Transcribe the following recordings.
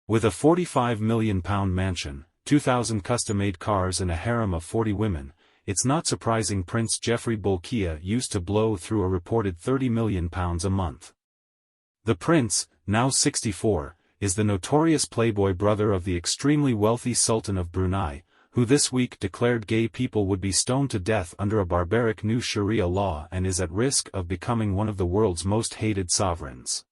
With a £45 million mansion, 2,000 custom-made cars and a harem of 40 women, it's not surprising Prince Geoffrey Bolkiah used to blow through a reported £30 million a month. The prince, now 64, is the notorious playboy brother of the extremely wealthy Sultan of Brunei, who this week declared gay people would be stoned to death under a barbaric new Sharia law and is at risk of becoming one of the world's most hated sovereigns.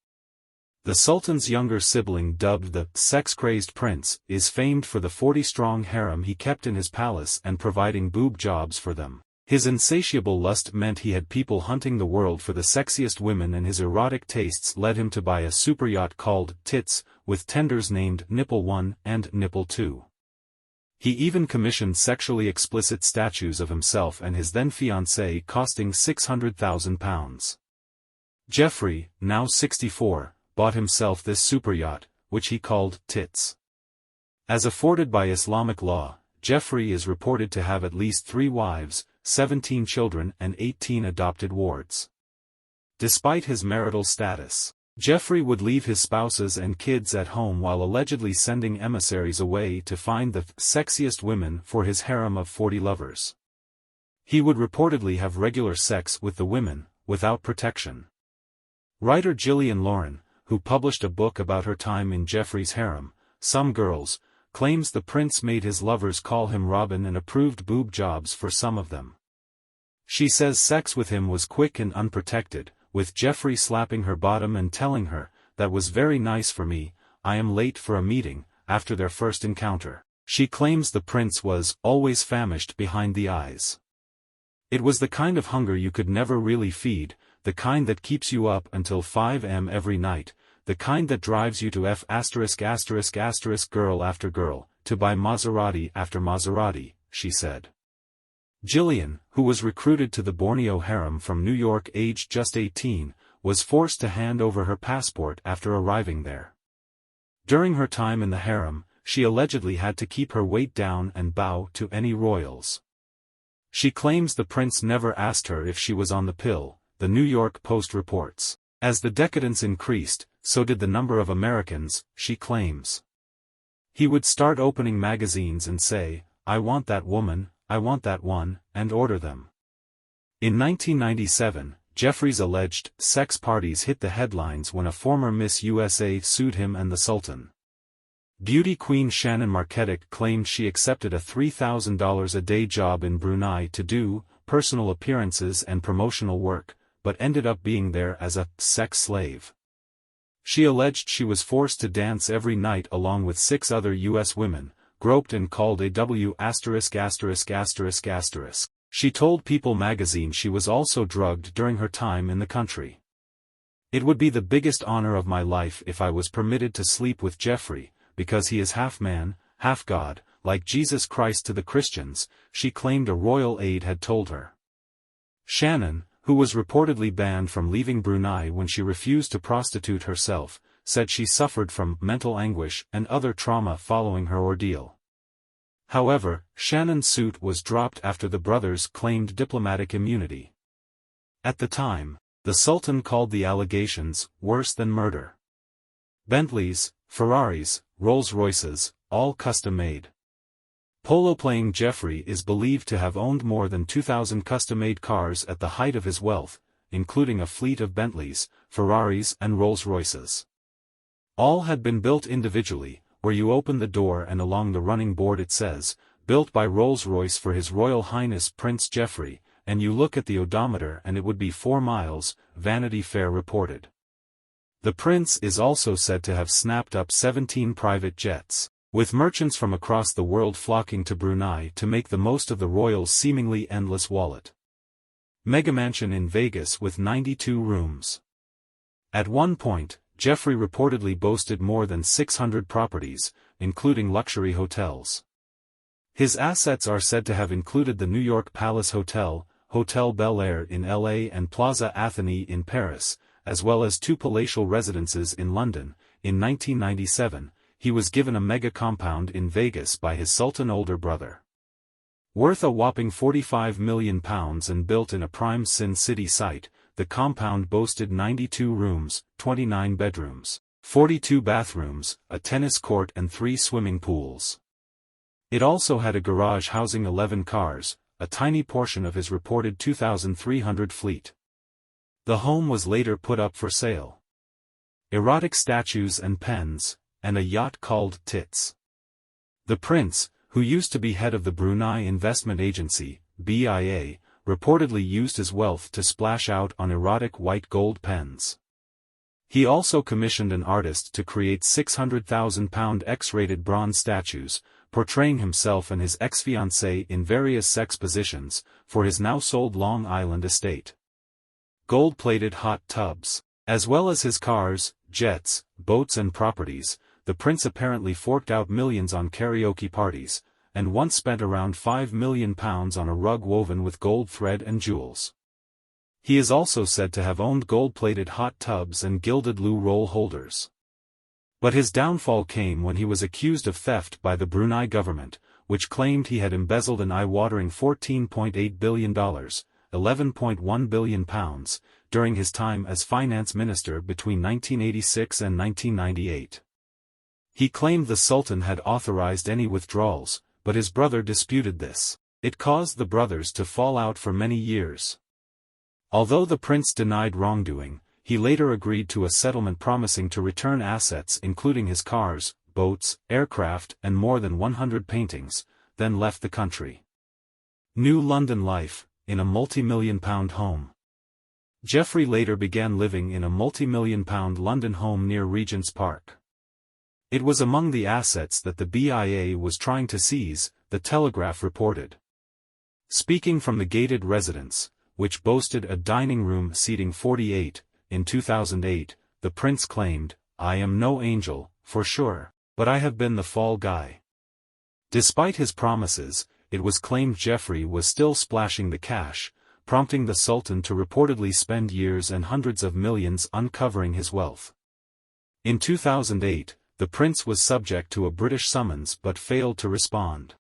The Sultan's younger sibling, dubbed the sex-crazed prince, is famed for the 40-strong harem he kept in his palace and providing boob jobs for them. His insatiable lust meant he had people hunting the world for the sexiest women, and his erotic tastes led him to buy a superyacht called Tits, with tenders named Nipple 1 and Nipple 2. He even commissioned sexually explicit statues of himself and his then-fiancée costing £600,000. Geoffrey, now 64, bought himself this superyacht, which he called Tits. As afforded by Islamic law, Geoffrey is reported to have at least 3 wives, 17 children and 18 adopted wards. Despite his marital status, Geoffrey would leave his spouses and kids at home while allegedly sending emissaries away to find the sexiest women for his harem of 40 lovers. He would reportedly have regular sex with the women, without protection. Writer Gillian Lauren, who published a book about her time in Geoffrey's harem, Some Girls, claims the prince made his lovers call him Robin and approved boob jobs for some of them. She says sex with him was quick and unprotected, with Geoffrey slapping her bottom and telling her, "That was very nice for me, I am late for a meeting," after their first encounter. She claims the prince was always famished behind the eyes. It was the kind of hunger you could never really feed, the kind that keeps you up until 5 am every night, the kind that drives you to girl after girl, to buy Maserati after Maserati, she said. Gillian, who was recruited to the Borneo harem from New York aged just 18, was forced to hand over her passport after arriving there. During her time in the harem, she allegedly had to keep her weight down and bow to any royals. She claims the prince never asked her if she was on the pill, the New York Post reports. As the decadence increased, so did the number of Americans, she claims. He would start opening magazines and say, "I want that woman, I want that one," and order them. In 1997, Geoffrey's alleged sex parties hit the headlines when a former Miss USA sued him and the Sultan. Beauty queen Shannon Marketic claimed she accepted a $3,000 a day job in Brunei to do personal appearances and promotional work, but ended up being there as a sex slave. She alleged she was forced to dance every night along with 6 other U.S. women, groped and called a W********. She told People magazine she was also drugged during her time in the country. "It would be the biggest honor of my life if I was permitted to sleep with Geoffrey, because he is half man, half God, like Jesus Christ to the Christians," she claimed a royal aide had told her. Shannon, who was reportedly banned from leaving Brunei when she refused to prostitute herself, said she suffered from mental anguish and other trauma following her ordeal. However, Shannon's suit was dropped after the brothers claimed diplomatic immunity. At the time, the Sultan called the allegations worse than murder. Bentleys, Ferraris, Rolls-Royces, all custom-made. Polo-playing Geoffrey is believed to have owned more than 2,000 custom-made cars at the height of his wealth, including a fleet of Bentleys, Ferraris and Rolls-Royces. All had been built individually, where you open the door and along the running board it says, "Built by Rolls-Royce for His Royal Highness Prince Geoffrey," and you look at the odometer and it would be 4 miles, Vanity Fair reported. The prince is also said to have snapped up 17 private jets, with merchants from across the world flocking to Brunei to make the most of the royal's seemingly endless wallet. Megamansion in Vegas with 92 rooms. At one point, Geoffrey reportedly boasted more than 600 properties, including luxury hotels. His assets are said to have included the New York Palace Hotel, Hotel Bel Air in LA and Plaza Athénée in Paris, as well as 2 palatial residences in London. In 1997, he was given a mega compound in Vegas by his Sultan older brother. Worth a whopping £45 million and built in a prime Sin City site, the compound boasted 92 rooms, 29 bedrooms, 42 bathrooms, a tennis court and 3 swimming pools. It also had a garage housing 11 cars, a tiny portion of his reported 2,300 fleet. The home was later put up for sale. Erotic statues and pens, and a yacht called Tits. The prince, who used to be head of the Brunei Investment Agency, BIA, reportedly used his wealth to splash out on erotic white gold pens. He also commissioned an artist to create £600,000 X-rated bronze statues, portraying himself and his ex-fiancée in various sex positions, for his now-sold Long Island estate. Gold-plated hot tubs. As well as his cars, jets, boats and properties, the prince apparently forked out millions on karaoke parties, and once spent around £5 million on a rug woven with gold thread and jewels. He is also said to have owned gold-plated hot tubs and gilded loo roll holders. But his downfall came when he was accused of theft by the Brunei government, which claimed he had embezzled an eye-watering $14.8 billion, £11.1 billion, during his time as finance minister between 1986 and 1998. He claimed the Sultan had authorized any withdrawals, but his brother disputed this. It caused the brothers to fall out for many years. Although the prince denied wrongdoing, he later agreed to a settlement promising to return assets including his cars, boats, aircraft and more than 100 paintings, then left the country. New London life, in a multi-million-pound home. Geoffrey later began living in a multi-million-pound London home near Regent's Park. It was among the assets that the BIA was trying to seize, the Telegraph reported. Speaking from the gated residence, which boasted a dining room seating 48, in 2008, the prince claimed, "I am no angel, for sure, but I have been the fall guy." Despite his promises, it was claimed Geoffrey was still splashing the cash, prompting the Sultan to reportedly spend years and hundreds of millions uncovering his wealth. In 2008, the prince was subject to a British summons but failed to respond.